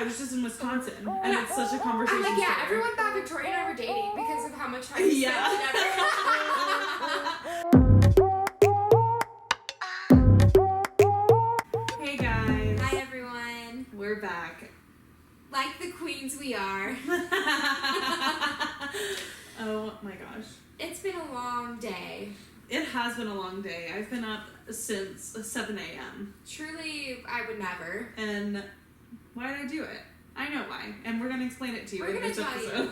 I was just in Wisconsin, and it's such a conversation. I'm like, yeah, starter. everyone thought Victoria and I were dating because of how much time we spent together. Hey guys. Hi everyone. We're back. Like the queens we are. Oh my gosh. It's been a long day. It has been a long day. I've been up since 7 a.m. Truly, I would never. And why did I do it? I know why. And we're going to explain it to you We're in gonna this tell episode.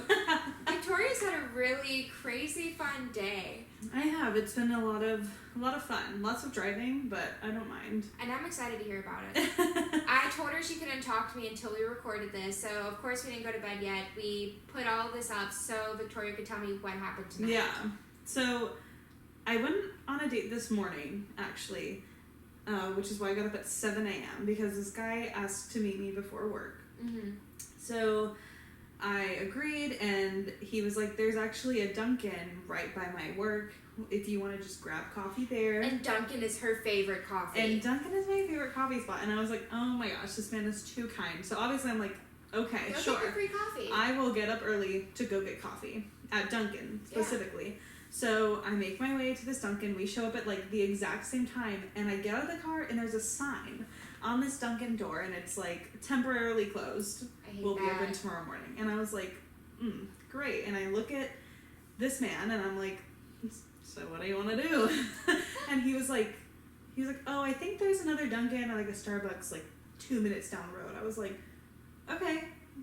Victoria's had a really crazy fun day. I have. It's been a lot of fun. Lots of driving, but I don't mind. And I'm excited to hear about it. I told her she couldn't talk to me until we recorded this, so of course we didn't go to bed yet. We put all this up so Victoria could tell me what happened tonight. Yeah. So I went on a date this morning, actually, which is why I got up at 7 a.m. because this guy asked to meet me before work. Mm-hmm. So I agreed, and he was like, there's actually a Dunkin' right by my work if you want to just grab coffee there. And Dunkin' is her favorite coffee. And Dunkin' is my favorite coffee spot. And I was like, oh my gosh, this man is too kind. So obviously I'm like, okay, Go sure. get the free coffee. I will get up early to go get coffee at Dunkin' specifically. Yeah. So I make my way to this Dunkin'. We show up at like the exact same time, and I get out of the car, and there's a sign on this Dunkin' door, and it's like temporarily closed. I hate Will be that. open tomorrow morning. And I was like, great. And I look at this man, and I'm like, so what do you want to do? And he was like, oh, I think there's another Dunkin' or like a Starbucks like 2 minutes down the road. I was like, okay,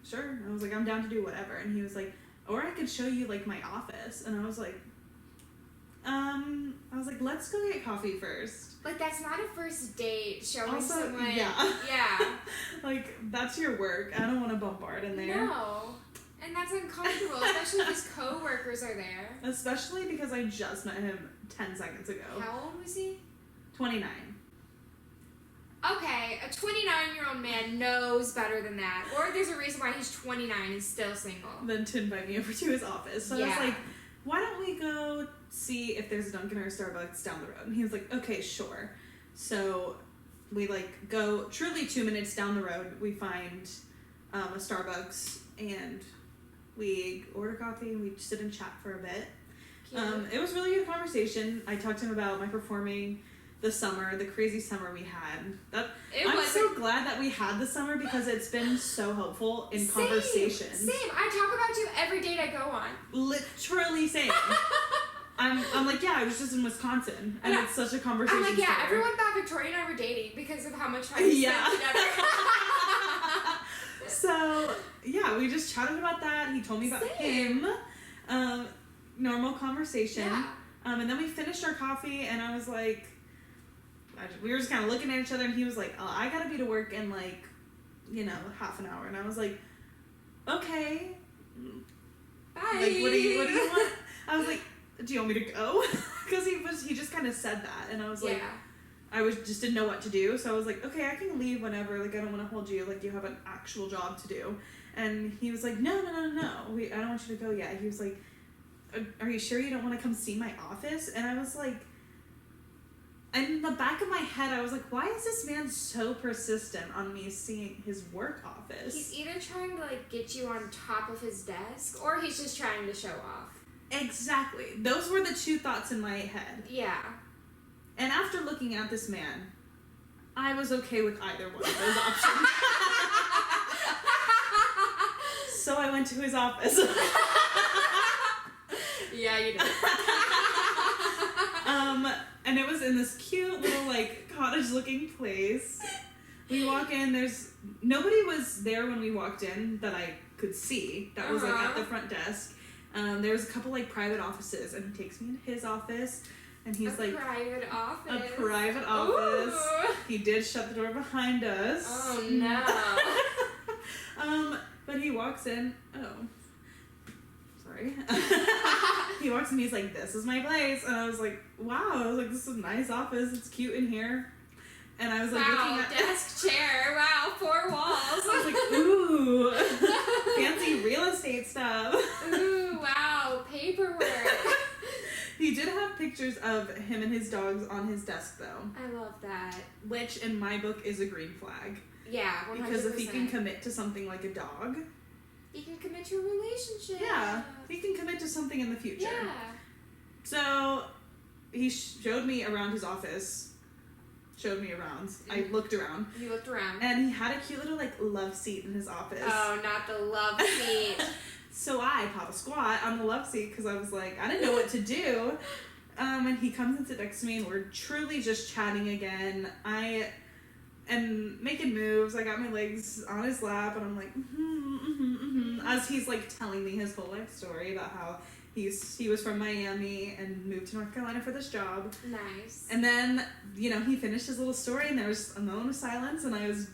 sure. I was like, I'm down to do whatever. And he was like, or I could show you like my office. And I was like, let's go get coffee first. Like, that's not a first date showing Also, someone. yeah. Yeah. Like, that's your work. I don't want to bombard in there. No. And that's uncomfortable, especially if his co-workers are there. Especially because I just met him 10 seconds ago. How old was he? 29. Okay, a 29-year-old man knows better than that. Or there's a reason why he's 29 and still single. Then to invite me over to his office. So I was like, why don't we go see if there's a Dunkin' or a Starbucks down the road? And he was like, okay, sure. So we like go truly 2 minutes down the road. We find a Starbucks and we order coffee and we sit and chat for a bit. It was really good conversation. I talked to him about my performing the summer, the crazy summer we had. I'm so glad that we had the summer because it's been so helpful in conversation. Same. I talk about you every date I go on. Literally same. I'm like, yeah, I was just in Wisconsin, and it's such a conversation. I'm like, yeah, starter. everyone thought Victoria and I were dating because of how much time we spent together. So yeah, we just chatted about that. He told me about him. Normal conversation. Yeah. And then we finished our coffee, and I was like, we were just kind of looking at each other, and he was like, oh, I gotta be to work in like, half an hour. And I was like, okay. Bye. Like, what do you want? I was like, do you want me to go? Because he just kind of said that, and I was like, I just didn't know what to do. So I was like, okay, I can leave whenever. Like, I don't want to hold you. Like, you have an actual job to do. And he was like, no. I don't want you to go yet. He was like, are you sure you don't want to come see my office? And I was like, in the back of my head, I was like, why is this man so persistent on me seeing his work office? He's either trying to, like, get you on top of his desk, or he's just trying to show off. Exactly. Those were the two thoughts in my head. Yeah. And after looking at this man, I was okay with either one of those options. So I went to his office. Yeah, you did. And it was in this cute little like cottage looking place. We walk in, nobody was there when we walked in that I could see that was like at the front desk. There was a couple like private offices, and he takes me into his office, and he's like private office. A private office. Ooh. He did shut the door behind us. Oh no. But he walks in. Oh, sorry. He walks in. He's like, "This is my place," and I was like, "Wow!" I was like, "This is a nice office. It's cute in here." And I was like, wow, looking at desk, chair. Wow, 4 walls. I was like, "Ooh, fancy real estate stuff." Ooh, wow, paperwork. He did have pictures of him and his dogs on his desk, though. I love that. Which, in my book, is a green flag. Yeah, 100%. Because if he can commit to something like a dog, he can commit to a relationship. yeah, he can commit to something in the future. Yeah. So he showed me around his office. Showed me around. I looked around. You looked around. And he had a cute little like love seat in his office. Oh, not the love seat. So I pop a squat on the love seat because I was like, I didn't know what to do. And he comes and sits next to me, and we're truly just chatting again. I am making moves. I got my legs on his lap, and I'm like, as he's like telling me his whole life story about how he was from Miami and moved to North Carolina for this job. Nice. And then, you know, he finished his little story, and there was a moment of silence, and I was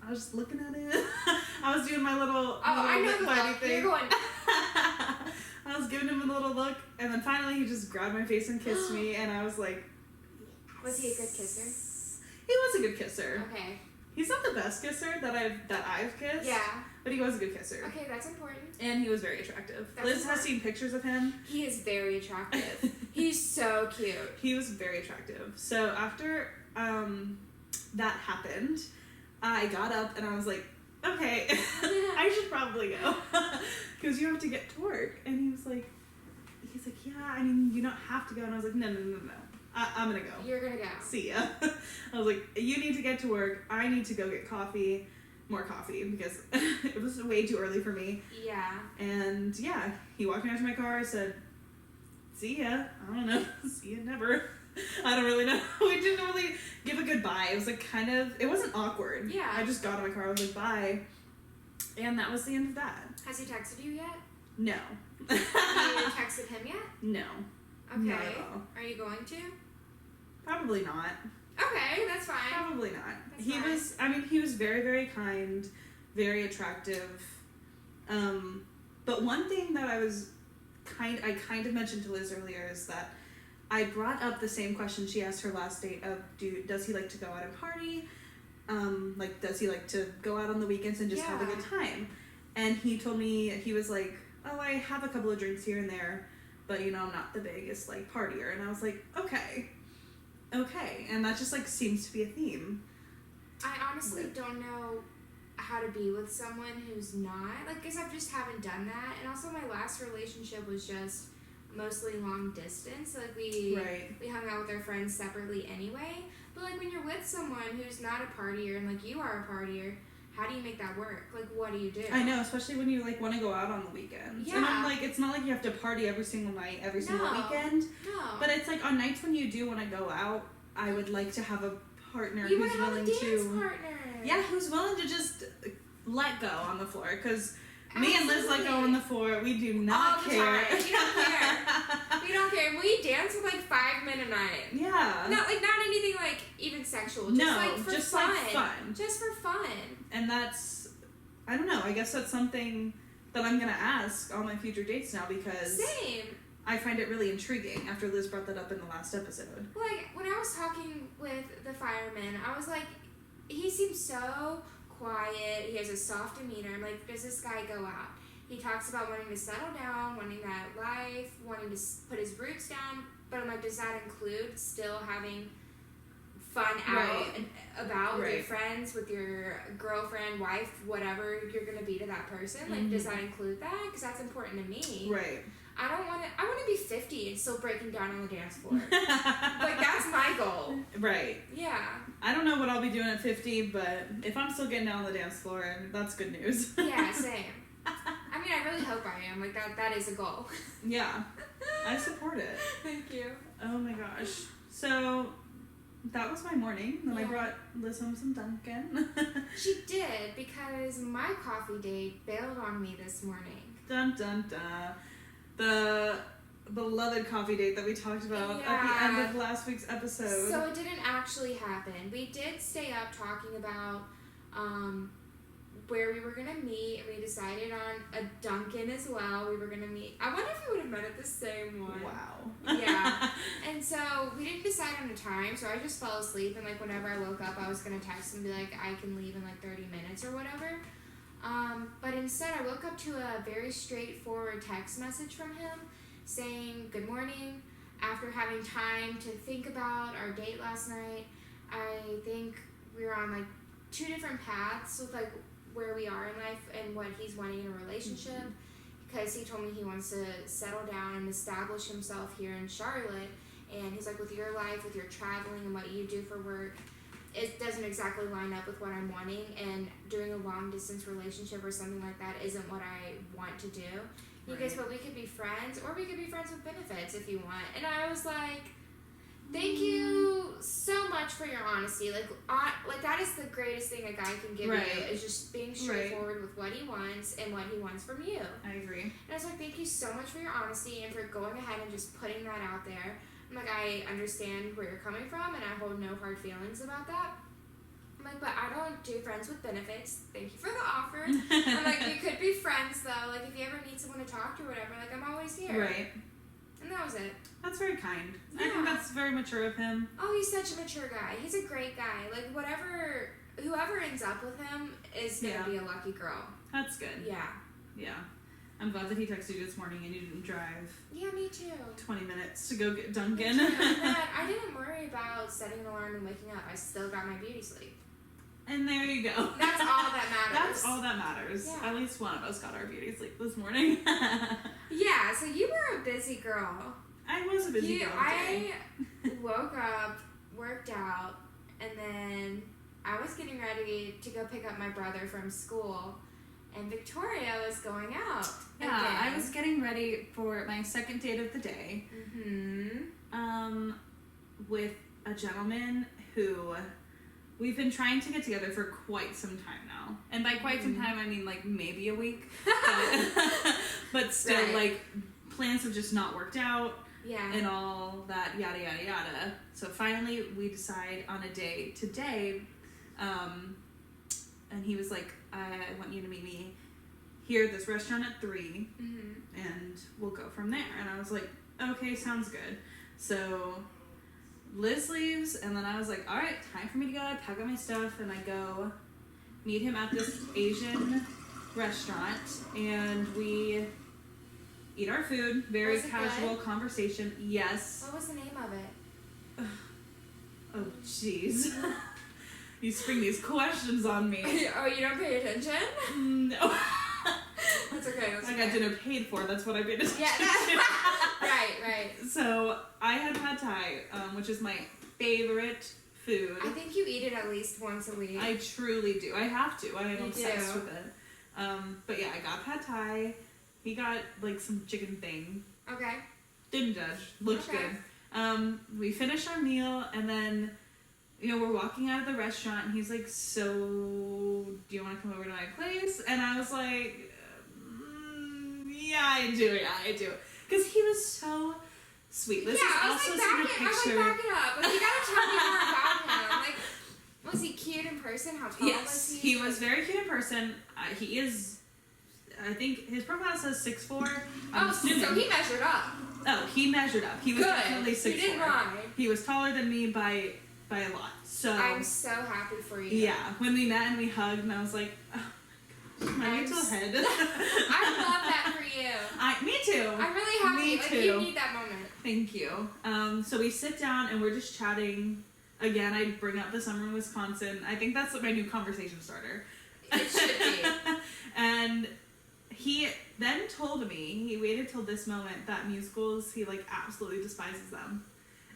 just looking at it. I was doing my little I know the bitey look. thing. You're going. I was giving him a little look, and then finally he just grabbed my face and kissed me, and I was like, Was he a good kisser? He was a good kisser. Okay. He's not the best kisser that I've kissed. Yeah. But he was a good kisser. Okay, that's important. And he was very attractive. That's Liz smart. has seen pictures of him. He is very attractive. He's so cute. He was very attractive. So after that happened, I got up and I was like, okay, I should probably go. Because you have to get to work. And he's like, yeah, I mean, you don't have to go. And I was like, no. I'm going to go. You're going to go. See ya. I was like, you need to get to work. I need to go get more coffee, because it was way too early for me. Yeah. And yeah, he walked me out to my car, said, see ya. I don't know. See ya never. I don't really know. We didn't really give a goodbye. It was like it wasn't awkward. Yeah. I just got in my car, I was like, bye. And that was the end of that. Has he texted you yet? No. Have you texted him yet? No. Okay. Not at all. Are you going to? Probably not. Okay, that's fine. Probably not. That's fine. He was very, very kind, very attractive. But one thing that I kind of mentioned to Liz earlier is that I brought up the same question she asked her last date of, does he like to go out and party? Like, does he like to go out on the weekends and just have a good time? And he told me, he was like, oh, I have a couple of drinks here and there, but, you know, I'm not the biggest, like, partier. And I was like, okay. And that just, like, seems to be a theme. I honestly don't know how to be with someone who's not. Like, because I just haven't done that. And also my last relationship was just mostly long distance. Like, we hung out with our friends separately anyway. But, like, when you're with someone who's not a partier and, like, you are a partier, how do you make that work? Like, what do you do? I know, especially when you, like, want to go out on the weekends. Yeah. And I'm like, it's not like you have to party every single night, every single weekend. No. But it's like, on nights when you do want to go out, I would like to have a partner you who's willing have a dance to... partner. Yeah, who's willing to just let go on the floor. Because me and Liz let go on the floor. We do not All the care. time. We don't care. We don't care. We dance with, like, 5 men a night. Yeah. Not anything, like, even sexual. Just, No, like, for just, fun. like, fun. Just for fun. And that's... I don't know. I guess that's something that I'm going to ask all my future dates now, because... Same. I find it really intriguing after Liz brought that up in the last episode. Like, when I was talking with the fireman, I was like, he seems so quiet. He has a soft demeanor. I'm like, does this guy go out? He talks about wanting to settle down, wanting that life, wanting to put his roots down. But I'm like, does that include still having fun out and about with your friends, with your girlfriend, wife, whatever you're going to be to that person? Like, does that include that? Because that's important to me. Right. I want to be 50 and still breaking down on the dance floor. Like, that's my goal. Right. Yeah. I don't know what I'll be doing at 50, but if I'm still getting down on the dance floor, that's good news. Yeah, same. I mean, I really hope I am. Like, that is a goal. Yeah. I support it. Thank you. Oh my gosh. So, that was my morning. Then I brought Liz home some Dunkin'. She did, because my coffee date bailed on me this morning. Dun dun dun. The beloved coffee date that we talked about at the end of last week's episode. So it didn't actually happen. We did stay up talking about where we were going to meet, and we decided on a Dunkin' as well. We were going to meet. I wonder if we would have met at the same one. Wow. Yeah. And so we didn't decide on a time, so I just fell asleep, and, like, whenever I woke up, I was going to text and be like, I can leave in, like, 30 minutes or whatever. But instead, I woke up to a very straightforward text message from him saying, good morning. After having time to think about our date last night, I think we were on, like, two different paths with like where we are in life and what he's wanting in a relationship. Because he told me he wants to settle down and establish himself here in Charlotte. And he's like, with your life, with your traveling and what you do for work, it doesn't exactly line up with what I'm wanting. And doing a long distance relationship or something like that isn't what I want to do. He goes, but we could be friends, or we could be friends with benefits if you want. And I was like, thank you so much for your honesty. Like that is the greatest thing a guy can give you, is just being straightforward with what he wants and what he wants from you. I agree. And I was like, thank you so much for your honesty and for going ahead and just putting that out there. I'm like, I understand where you're coming from, and I hold no hard feelings about that. I'm like, but I don't do friends with benefits. Thank you for the offer. I'm like, we could be friends, though. Like, if you ever need someone to talk to or whatever, like, I'm always here. Right. And that was it. That's very kind. Yeah. I think that's very mature of him. Oh, he's such a mature guy. He's a great guy. Like, whoever ends up with him is going to be a lucky girl. That's good. Yeah. Yeah. I'm glad that he texted you this morning and you didn't drive. Yeah, me too. 20 minutes to go get Dunkin'. I didn't worry about setting an alarm and waking up. I still got my beauty sleep. And there you go. That's all that matters. That's all that matters. Yeah. At least one of us got our beauty sleep this morning. Yeah, so you were a busy girl. I was a busy girl today. I woke up, worked out, and then I was getting ready to go pick up my brother from school, and Victoria was going out. Yeah, again. I was getting ready for my second date of the day. With a gentleman who we've been trying to get together for quite some time now. And by quite some time, I mean like maybe a week. But still, like, plans have just not worked out. Yeah. And all that yada yada yada. So finally we decide on a day today, and he was like, I want you to meet me here at this restaurant at 3, and we'll go from there. And I was like, okay, sounds good. So Liz leaves, and then I was like, all right, time for me to go. I pack up my stuff, and I go meet him at this Asian restaurant, and we eat our food. Very casual conversation. Yes. What was the name of it? Oh, jeez. You spring these questions on me. Oh, you don't pay attention? No. That's okay. I got dinner paid for. That's what I paid attention to. Right. So I had pad thai, which is my favorite food. I think you eat it at least once a week. I truly do. I have to. I am obsessed with it. But yeah, I got pad thai. He got like some chicken thing. Okay. Didn't judge. Looked good. We finished our meal, and then, we're walking out of the restaurant, and he's like, so, do you want to come over to my place? And I was like, yeah, I do. Because he was so sweet. This is also seen a picture. Back it up. Like, you gotta tell me more about him. Like, was he cute in person? How tall was he? He was very cute in person. He is, I think his profile says 6'4". So he measured up. Oh, he measured up. He was definitely 6'4". You didn't lie. He was taller than me by a lot. So I'm so happy for you. Yeah, when we met and we hugged, and I was like, oh my little head. I love that for you. Me too. I'm really happy. Me too. You need that moment. Thank you. So we sit down and we're just chatting. Again, I bring up the summer in Wisconsin. I think that's my new conversation starter. It should be. And he then told me, he waited till this moment, that musicals, he like absolutely despises them.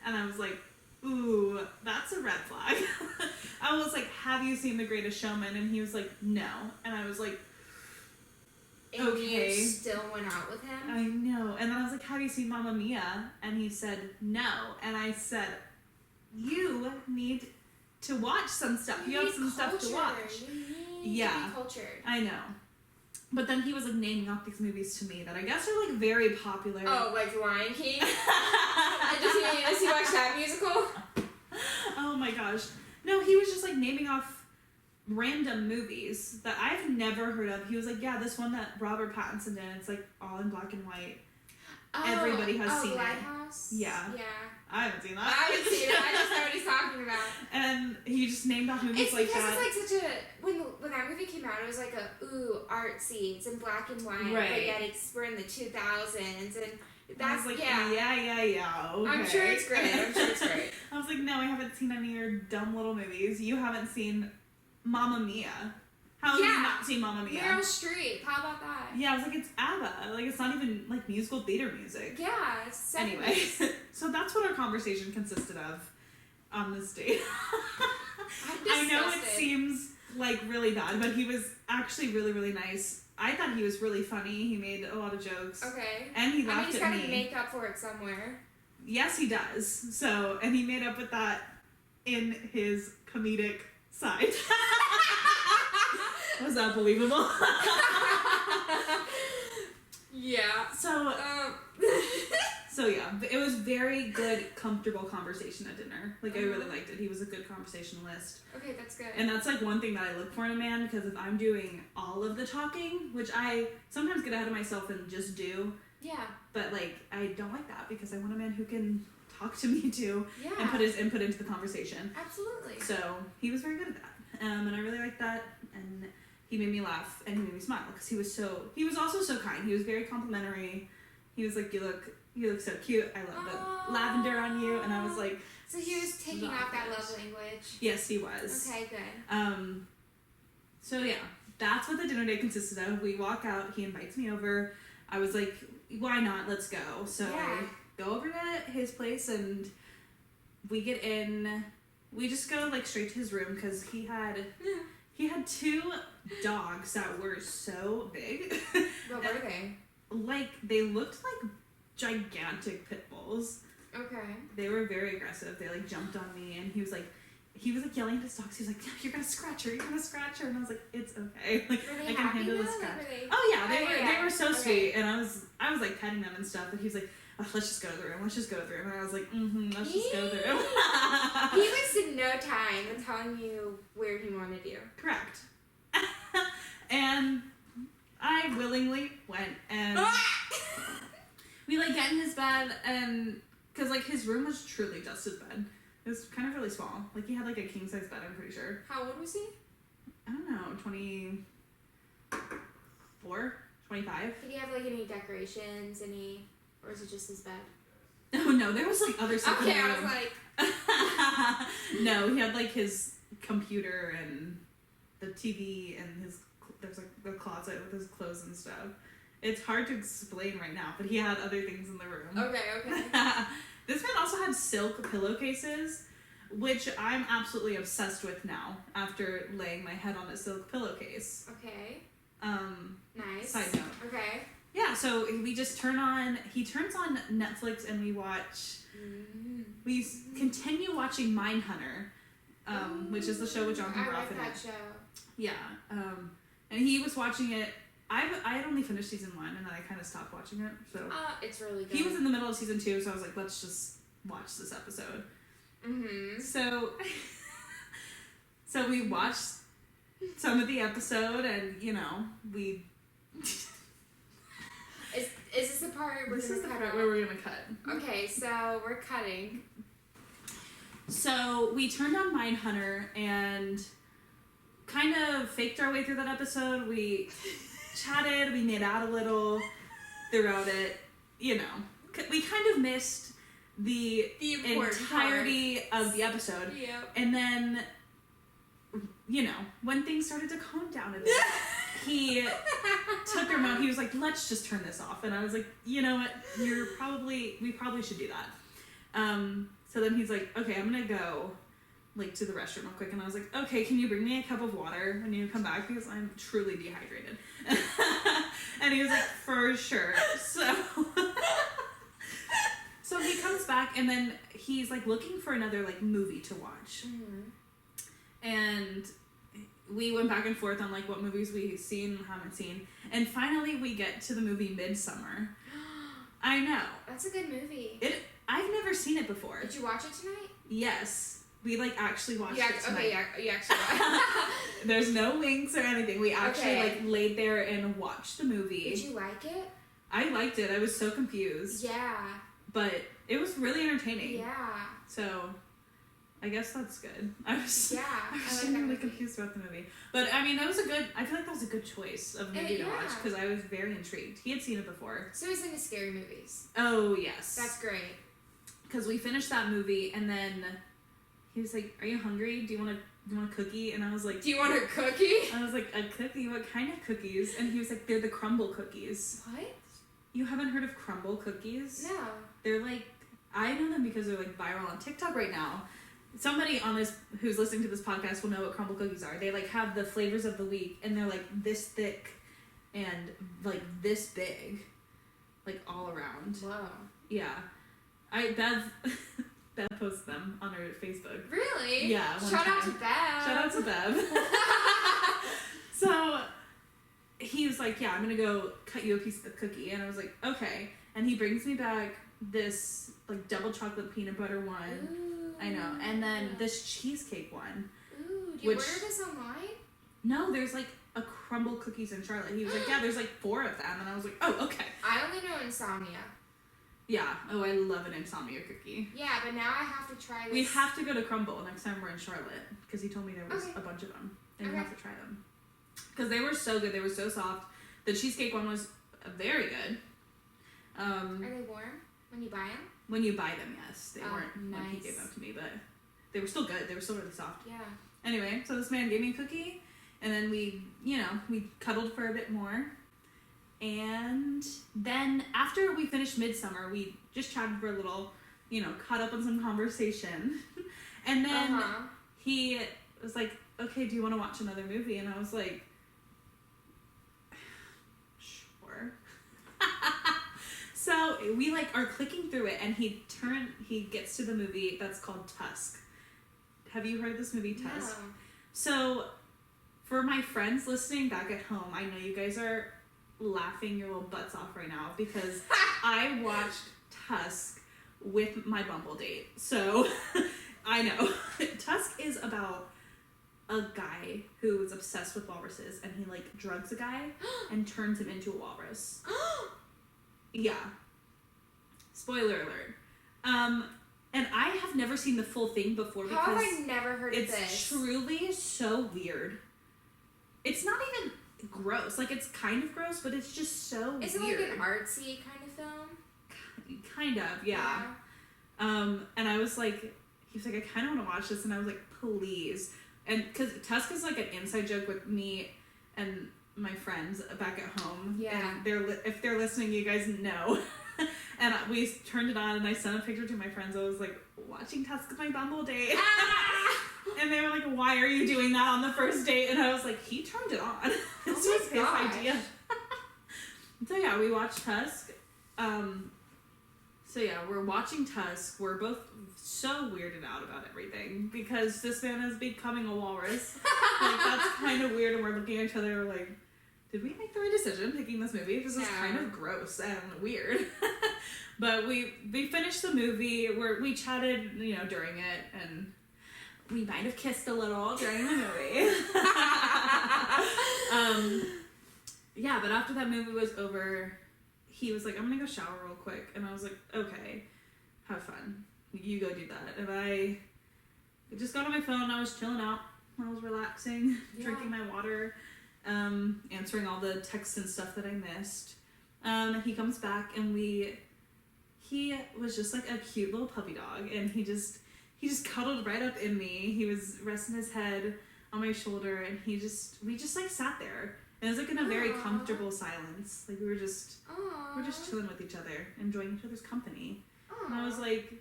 And I was like, ooh, that's a red flag. I was like, have you seen The Greatest Showman? And he was like, no. And I was like, and okay. You still went out with him? I know. And then I was like, have you seen Mamma Mia? And he said, no. And I said, you need to watch some stuff. You have some stuff to watch. You need to be cultured. I know. But then he was like naming off these movies to me that I guess are like very popular. Oh, like Lion King? Does he watch that musical? Oh my gosh. No, he was just like naming off random movies that I've never heard of. He was like, yeah, this one that Robert Pattinson did, it's like all in black and white. Everybody has seen Lighthouse? it. Yeah. I haven't seen that. I haven't seen it. I just know what he's talking about. And he just named off movies like that. It's like such a when that movie came out, it was like artsy. It's in black and white, but yet we're in the 2000s, and that's like yeah. Okay. I'm sure it's great. I was like, no, I haven't seen any of your dumb little movies. You haven't seen Mamma Mia. How have you not seen Mamma Mia? Meryl Streep. How about that? Yeah, I was like, it's ABBA. Like, it's not even, like, musical theater music. Yeah, it's 70s. Anyway, so that's what our conversation consisted of on this date. I know it seems, like, really bad, but he was actually really, really nice. I thought he was really funny. He made a lot of jokes. Okay. And he laughed he's at got me. to make up for it somewhere. Yes, he does. So, and he made up with that in his comedic side. Was that believable? Yeah. So, so yeah, it was very good, comfortable conversation at dinner. Like, I really liked it. He was a good conversationalist. Okay, that's good. And that's, like, one thing that I look for in a man, because if I'm doing all of the talking, which I sometimes get ahead of myself and just do, yeah. but, like, I don't like that, because I want a man who can talk to me too, Yeah. and put his input into the conversation. Absolutely. So, he was very good at that. And I really liked that, and he made me laugh, and he made me smile, because he was also so kind. He was very complimentary. He was like, you look so cute. I love the lavender on you. And I was like, so he was taking off that love language. Yes, he was. Okay, good. So yeah, that's what the dinner date consisted of. We walk out, he invites me over. I was like, why not? Let's go. So I go over to his place, and we get in. We just go, like, straight to his room, because he had 2 dogs that were so big. What were they? Like, they looked like gigantic pit bulls. Okay. They were very aggressive. They, like, jumped on me, and he was like yelling at his dogs. He was like, you're gonna scratch her, and I was like, it's okay. Like, Were they I can happy handle the though? scratch. Like, were they... Oh yeah, they were so Okay. sweet, and I was like petting them and stuff, and he was like, oh, let's just go to the room, and I was like, let's just go to the room. He wasted no time in telling you where he wanted you. Correct. And I willingly went, and we, like, get in his bed, and because, like, his room was truly just his bed. It was kind of really small. Like, he had, like, a king size bed, I'm pretty sure. How old was he? I don't know, 24, 25. Did he have, like, any decorations, or is it just his bed? Oh no, there was, like, other stuff in the Okay, room. I was like... No, he had, like, his computer and the TV and there's, like, the closet with his clothes and stuff. It's hard to explain right now, but he had other things in the room. Okay. This man also had silk pillowcases, which I'm absolutely obsessed with now after laying my head on a silk pillowcase. Okay. Nice. Side note. Okay. Yeah, so he turns on Netflix, and we watch, we continue watching Mindhunter, which is the show with Jonathan Groff in it. I like that show. Yeah, and he was watching it. I had only finished season 1, and then I kind of stopped watching it. So it's really good. he was in the middle of season 2, so I was like, let's just watch this episode. Mm-hmm. So we watched some of the episode, and we. Is this the part we're This gonna is the cut part off? where we're gonna cut. Okay, so we're cutting. So we turned on Mindhunter and kind of faked our way through that episode. We chatted, we made out a little throughout it. We kind of missed the entirety of the episode. Yeah. And then, when things started to calm down a bit, he took a remote. He was like, let's just turn this off. And I was like, you know what? We probably should do that. So then he's like, okay, I'm going to go, like, to the restroom real quick. And I was like, okay, can you bring me a cup of water when you come back? Because I'm truly dehydrated. And he was like, for sure. So he comes back, and then he's, like, looking for another, like, movie to watch. Mm-hmm. And we went back and forth on, like, what movies we've seen and haven't seen. And finally we get to the movie Midsommar. I know. That's a good movie. I've never seen it before. Did you watch it tonight? Yes. We, like, actually watched it tonight. Okay, yeah, you actually watched it. There's no winks or anything. We actually, like, laid there and watched the movie. Did you like it? I liked it. I was so confused. Yeah. But it was really entertaining. Yeah. So, I guess that's good. I was like genuinely confused about the movie. But, I mean, I feel like that was a good choice of movie to watch, because I was very intrigued. He had seen it before. So he's into scary movies. Oh, yes. That's great. Because we finished that movie, and then he was like, are you hungry? Do you want to do you want a cookie? And I was like, do you want a cookie? I was like, a cookie? What kind of cookies? And he was like, they're the crumble cookies. What? You haven't heard of crumble cookies? No. They're like, I know them because they're like viral on TikTok right now. Somebody on this who's listening to this podcast will know what crumble cookies are. They like have the flavors of the week, and they're like this thick and like this big, like all around. Wow. Yeah, Bev posted them on her Facebook. Really? Yeah. Shout out to Bev. Shout out to Bev. So he was like, yeah, I'm gonna go cut you a piece of the cookie, and I was like, okay. And he brings me back this like double chocolate peanut butter one. Ooh. I know, and then this cheesecake one. Ooh, do you order this online? No, there's like a crumble cookies in Charlotte. He was like, yeah, there's like 4 of them, and I was like, oh, okay. I only know Insomnia. Yeah. Oh, I love an Insomnia cookie. Yeah, but now I have to try this. We have to go to Crumble next time we're in Charlotte because he told me there was Okay. a bunch of them, and Okay. we have to try them because they were so good. They were so soft. The cheesecake one was very good. Are they warm when you buy them? When you buy them, yes, they weren't when he nice. gave them to me, but they were still good. They were still really soft. Yeah. Anyway, so this man gave me a cookie, and then we cuddled for a bit more. And then after we finished Midsummer, we just chatted for a little, caught up on some conversation. And then he was like, okay, do you want to watch another movie? And I was like, sure. So we are clicking through it, and he gets to the movie that's called Tusk. Have you heard of this movie, Tusk? No. So for my friends listening back at home, I know you guys are laughing your little butts off right now because I watched Tusk with my Bumble date. So I know. Tusk is about a guy who is obsessed with walruses, and he drugs a guy and turns him into a walrus. Yeah. Spoiler alert. And I have never seen the full thing before because How have I never heard of this? It's truly so weird. It's not even gross. It's kind of gross, but it's just so weird. Is it like an artsy kind of film? Kind of, yeah. And I was like, he was like, I kind of want to watch this, and I was like, please. And because Tusk is like an inside joke with me and my friends back at home. Yeah. And if they're listening, you guys know. And we turned it on, and I sent a picture to my friends. I was like, watching Tusk with my Bumble date. And they were like, why are you doing that on the first date? And I was like, he turned it on. This was his idea. So yeah, we watched Tusk. So yeah, we're watching Tusk. We're both so weirded out about everything because this man is becoming a walrus. That's kind of weird, and we're looking at each other like, did we make the right decision picking this movie? This is kind of gross and weird. But we finished the movie. We chatted, during it, and we might have kissed a little during the movie. Yeah, but after that movie was over, he was like, I'm gonna go shower real quick. And I was like, okay, have fun. You go do that. And I just got on my phone. I was chilling out. I was relaxing, drinking my water, answering all the texts and stuff that I missed. He comes back, and he was just like a cute little puppy dog, and he just cuddled right up in me. He was resting his head on my shoulder, and we just sat there. And it was in a very comfortable silence. We were just chilling with each other, enjoying each other's company. Aww. And I was like,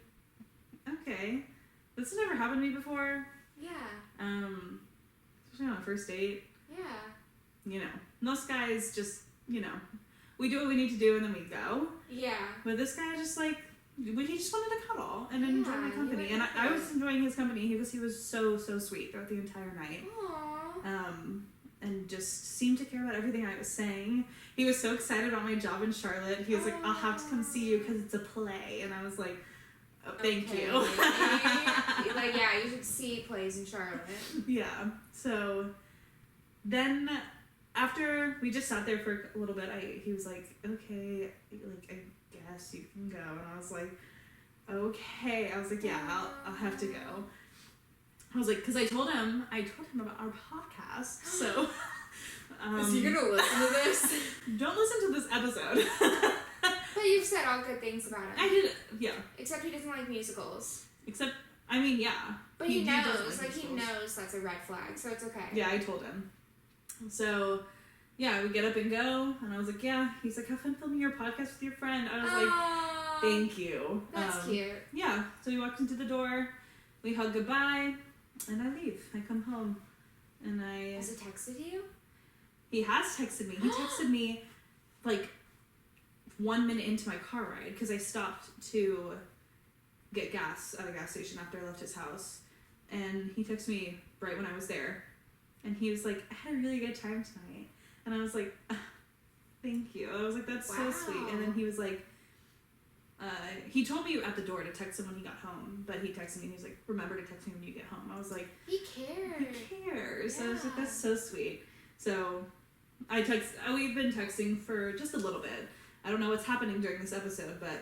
okay, this has never happened to me before. Yeah. Especially on a first date. Yeah. Most guys just, we do what we need to do and then we go. Yeah. But this guy just he just wanted to cuddle and enjoy my company. And I was enjoying his company because he was so, so sweet throughout the entire night. Aww. And just seemed to care about everything I was saying. He was so excited about my job in Charlotte. He was like, I'll have to come see you because it's a play. And I was like, oh, thank you. Yeah, you should see plays in Charlotte. Yeah. So then after we just sat there for a little bit, he was like, okay, I guess you can go. And I was like, okay. I was like, yeah, I'll have to go. I was like, because I told him about our podcast, so. Is he gonna listen to this? Don't listen to this episode. But you've said all good things about him. I did, yeah. Except he doesn't like musicals. Except I mean, yeah. But he knows, like he knows that's a red flag, so it's okay. Yeah, I told him. So, yeah, we get up and go, and I was like, yeah. He's like, have fun filming your podcast with your friend. I was like, thank you. That's cute. Yeah, so we walked into the door, we hug goodbye, and I leave. I come home, and Has he texted you? He has texted me. He texted me, like, 1 minute into my car ride, because I stopped to get gas at a gas station after I left his house. And he texted me right when I was there. And he was like, I had a really good time tonight. And I was like, thank you. I was like, that's so sweet. And then he was like, he told me at the door to text him when he got home. But he texted me and he was like, remember to text me when you get home. I was like, he cares. He cares. Yeah. So I was like, that's so sweet. So we've been texting for just a little bit. I don't know what's happening during this episode, but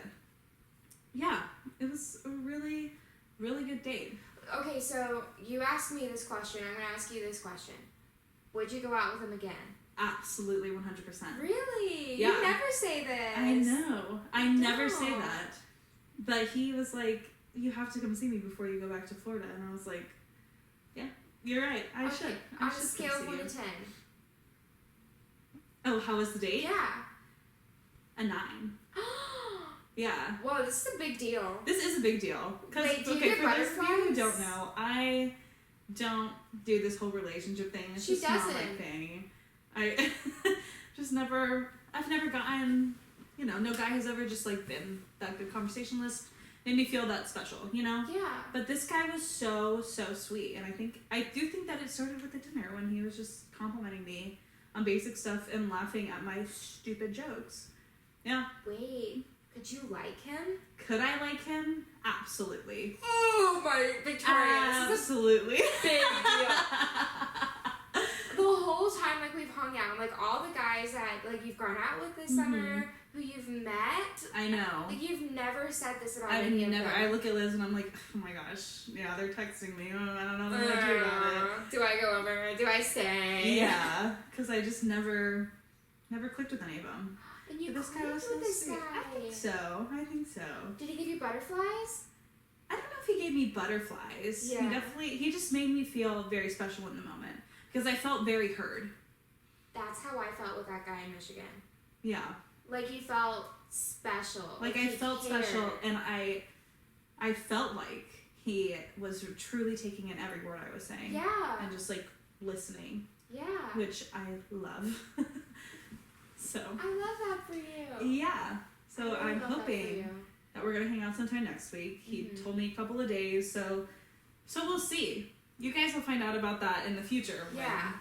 yeah, it was a really, really good date. Okay, so you asked me this question. I'm going to ask you this question. Would you go out with him again? Absolutely, 100%. Really? Yeah. You never say this. I know. I never say that. But he was like, you have to come see me before you go back to Florida. And I was like, yeah, you're right. I should. On a scale of 1 to 10. Oh, how was the date? Yeah. A 9. Yeah. Whoa, this is a big deal. This is a big deal. Wait, do you get for those of you who butterflies? don't know, I don't do this whole relationship thing. It's She just not doesn't. my thing. I I've never gotten, no guy has ever just like been that good conversationalist, made me feel that special, Yeah. But this guy was so, so sweet. And I do think that it started with the dinner when he was just complimenting me on basic stuff and laughing at my stupid jokes. Yeah. Wait, could you like him? Could I like him? Absolutely. Oh my, Victoria, this is a Absolutely. big deal. The whole time, like, we've hung out, like, all the guys that, like, you've gone out with this summer, who you've met. I know. Like, you've never said this about I've any never. of I them. look at Liz and I'm like, oh my gosh, yeah, they're texting me. Oh, I don't know what I'm gonna do about Do I go over? Do I it. stay? Yeah, because I just never clicked with any of them. And you But this guy clicked was with so this sweet. guy. I think so. Did he give you butterflies? I don't know if he gave me butterflies. Yeah. He just made me feel very special in the moment because I felt very heard. That's how I felt with that guy in Michigan. Yeah. Like, you felt special. Like I he felt cared. special, and I felt like he was truly taking in every word I was saying. Yeah. And just like listening, Yeah. which I love. So. I love that for you. Yeah. So I I'm love that for hoping you. that we're gonna hang out sometime next week. He Mhm. told me a couple of days, so we'll see. You guys will find out about that in the future. When Yeah.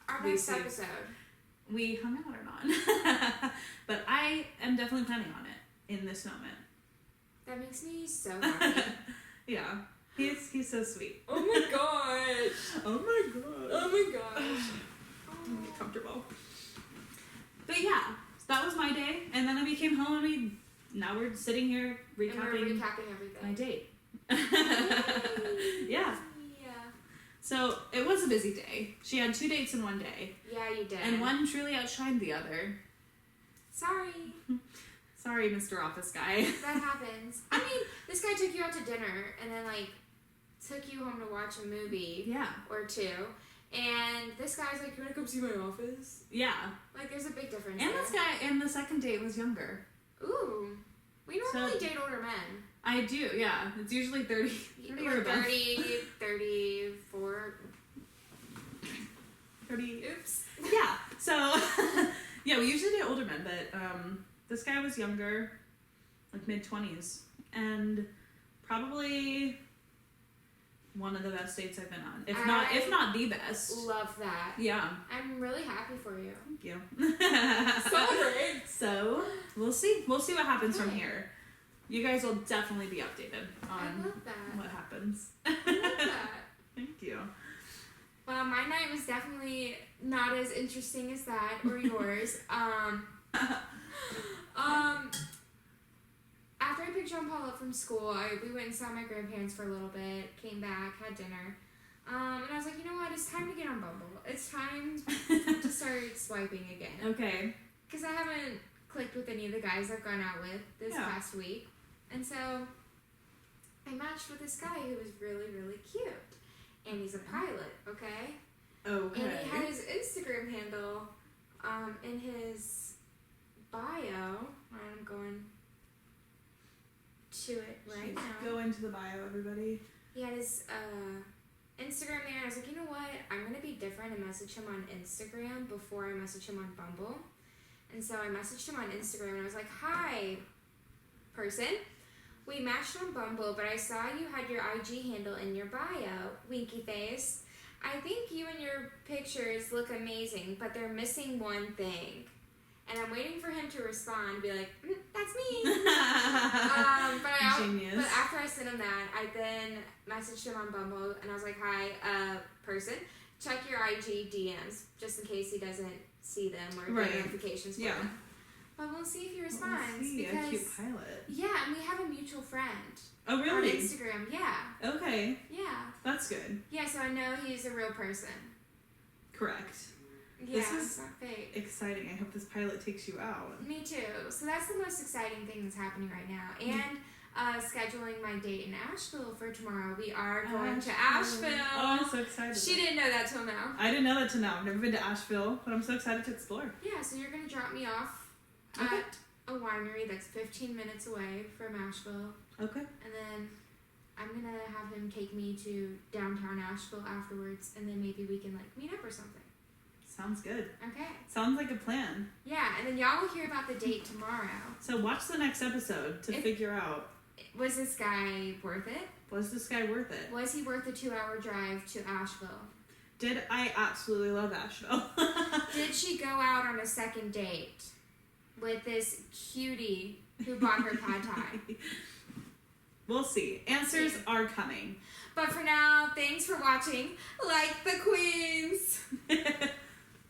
Our we next see. episode. we hung out or not. But I am definitely planning on it in this moment. That makes me so happy. Yeah. He's so sweet. Oh my gosh. Oh my god. Oh my gosh. I'm get comfortable. But yeah, so that was my day, and then I came home and now we're sitting here And we're recapping recapping everything. my date. Yay. Yeah. Yeah. So it was a busy day. She had 2 dates in one day, Yeah, you did. and one truly outshined the other. Sorry. Sorry, Mr. Office Guy. That happens. I mean, this guy took you out to dinner and then, like, took you home to watch a movie Yeah. or two. And this guy's like, you want to come see my office? Yeah. Like, there's a big difference. And there. this guy, and the second date was younger. Ooh. We normally So- date older men. I do, yeah. It's usually 30 or above. 30, 34. 30. Oops. Yeah. So, yeah, we usually date older men, but this guy was younger, like mid-20s, and probably one of the best dates I've been on. If not the best. Love that. Yeah. I'm really happy for you. Thank you. Celebrate. So, we'll see. We'll see what happens from Okay. here. You guys will definitely be updated I on love that. what happens. I love that. Thank you. Well, my night was definitely not as interesting as that or yours. After I picked John Paul up from school, we went and saw my grandparents for a little bit, came back, had dinner. And I was like, you know what? It's time to get on Bumble. It's time to start swiping again. Okay. Because I haven't clicked with any of the guys I've gone out with this Yeah. past week. And so I matched with this guy who was really, really cute. And he's a pilot, okay? Okay. And he had his Instagram handle in his bio. I'm going to it right now. Go into the bio, everybody. He had his Instagram there, and I was like, you know what? I'm going to be different and message him on Instagram before I message him on Bumble. And so I messaged him on Instagram, and I was like, hi, person. We matched on Bumble, but I saw you had your IG handle in your bio, winky face. I think you and your pictures look amazing, but they're missing one thing. And I'm waiting for him to respond, be like, that's me. Genius. But after I sent him that, I then messaged him on Bumble, and I was like, hi, person, check your IG DMs, just in case he doesn't see them or get notifications for them. But we'll see if he responds. We'll see. Because, a cute pilot. Yeah, and we have a mutual friend. Oh, really? On Instagram, yeah. Okay. Yeah. That's good. Yeah, so I know he's a real person. Correct. Yeah, this is it's not fake. exciting. I hope this pilot takes you out. Me too. So that's the most exciting thing that's happening right now. And scheduling my date in Asheville for tomorrow. We are going to Asheville. Oh, I'm so excited. She didn't know that till now. I didn't know that till now. I've never been to Asheville, but I'm so excited to explore. Yeah, so you're going to drop me off at a winery that's 15 minutes away from Asheville. Okay. And then I'm going to have him take me to downtown Asheville afterwards, and then maybe we can, like, meet up or something. Sounds good. Okay. Sounds like a plan. Yeah, and then y'all will hear about the date tomorrow. So watch the next episode to figure out. Was this guy worth it? Was this guy worth it? Was he worth the 2-hour drive to Asheville? Did I absolutely love Asheville? Did she go out on a second date with this cutie who bought her pad thai? We'll see. Answers are coming. But for now, thanks for watching. Like the queens.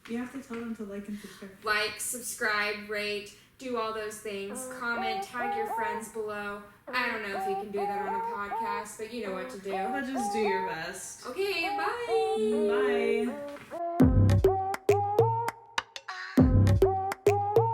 You have to tell them to like and subscribe. Like, subscribe, rate, do all those things. Comment, tag your friends below. I don't know if you can do that on a podcast, but you know what to do. But just do your best. Okay, bye.